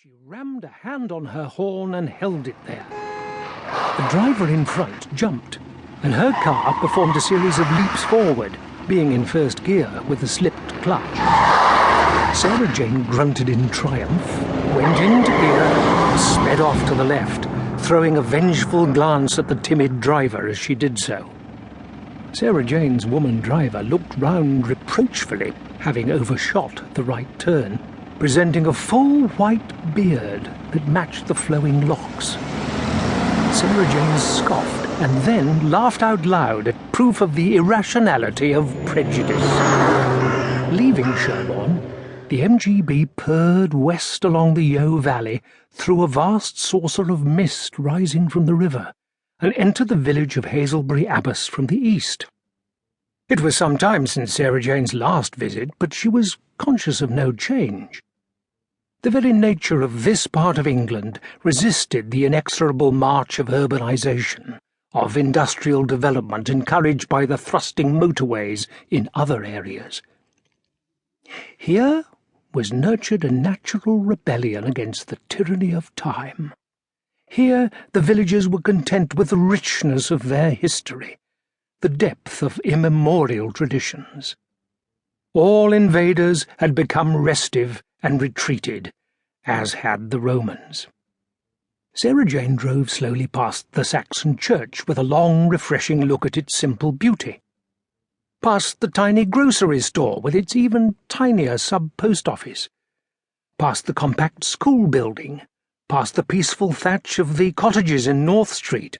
She rammed a hand on her horn and held it there. The driver in front jumped, and her car performed a series of leaps forward, being in first gear with a slipped clutch. Sarah Jane grunted in triumph, went into gear, and sped off to the left, throwing a vengeful glance at the timid driver as she did so. Sarah Jane's woman driver looked round reproachfully, having overshot the right turn, presenting a full white beard that matched the flowing locks. Sarah Jane scoffed and then laughed out loud at proof of the irrationality of prejudice. Leaving Sherborne, the MGB purred west along the Yeo Valley through a vast saucer of mist rising from the river, and entered the village of Hazelbury Abbas from the east. It was some time since Sarah Jane's last visit, but she was conscious of no change. The very nature of this part of England resisted the inexorable march of urbanisation, of industrial development encouraged by the thrusting motorways in other areas. Here was nurtured a natural rebellion against the tyranny of time. Here the villagers were content with the richness of their history, the depth of immemorial traditions. All invaders had become restive and retreated, as had the Romans. Sarah Jane drove slowly past the Saxon church with a long, refreshing look at its simple beauty, past the tiny grocery store with its even tinier sub-post office, past the compact school building, past the peaceful thatch of the cottages in North Street,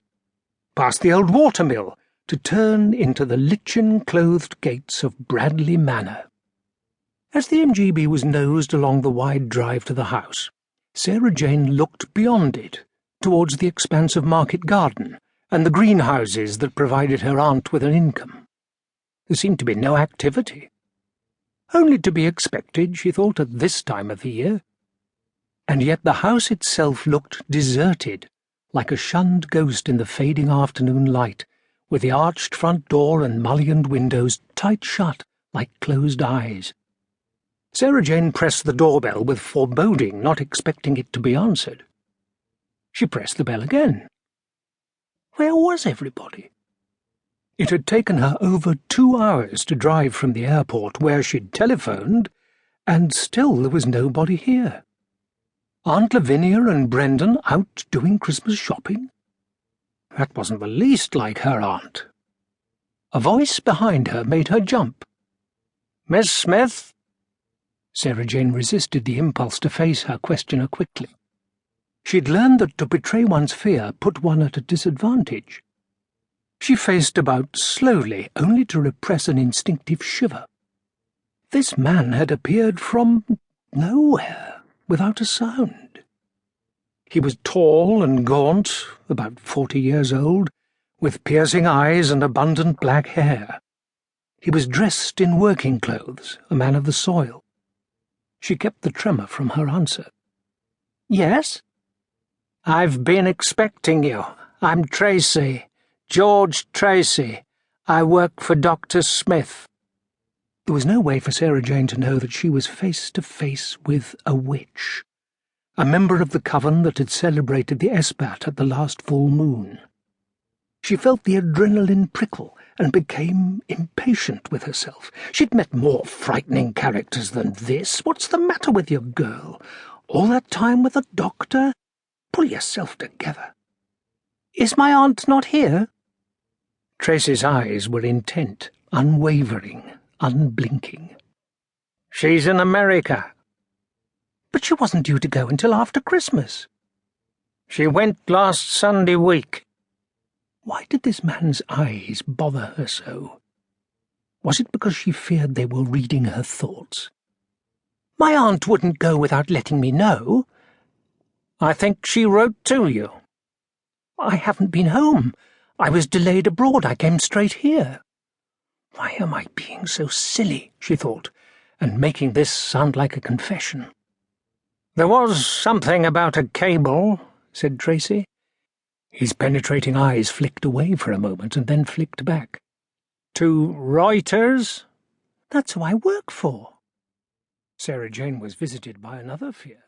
past the old watermill, to turn into the lichen-clothed gates of Bradley Manor. As the MGB was nosed along the wide drive to the house, Sarah Jane looked beyond it, towards the expanse of Market Garden and the greenhouses that provided her aunt with an income. There seemed to be no activity. Only to be expected, she thought, at this time of the year. And yet the house itself looked deserted, like a shunned ghost in the fading afternoon light, with the arched front door and mullioned windows tight shut like closed eyes. Sarah Jane pressed the doorbell with foreboding, not expecting it to be answered. She pressed the bell again. Where was everybody? It had taken her over 2 hours to drive from the airport where she'd telephoned, and still there was nobody here. Aunt Lavinia and Brendan out doing Christmas shopping? That wasn't the least like her aunt. A voice behind her made her jump. "Miss Smith?" Sarah Jane resisted the impulse to face her questioner quickly. She'd learned that to betray one's fear put one at a disadvantage. She faced about slowly, only to repress an instinctive shiver. This man had appeared from nowhere, without a sound. He was tall and gaunt, about 40 years old, with piercing eyes and abundant black hair. He was dressed in working clothes, a man of the soil. She kept the tremor from her answer. "Yes?" "I've been expecting you. I'm Tracy, George Tracy. I work for Dr. Smith." There was no way for Sarah Jane to know that she was face to face with a witch, a member of the coven that had celebrated the Esbat at the last full moon. She felt the adrenaline prickle and became impatient with herself. She'd met more frightening characters than this. What's the matter with you, girl? All that time with the doctor? Pull yourself together. "Is my aunt not here?" Tracy's eyes were intent, unwavering, unblinking. "She's in America." "But she wasn't due to go until after Christmas." "She went last Sunday week." Why did this man's eyes bother her so? Was it because she feared they were reading her thoughts? "My aunt wouldn't go without letting me know." "I think she wrote to you." "I haven't been home. I was delayed abroad. I came straight here." Why am I being so silly, she thought, and making this sound like a confession? "There was something about a cable," said Tracy. His penetrating eyes flicked away for a moment and then flicked back. "To Reuters?" "That's who I work for." Sarah Jane was visited by another fear.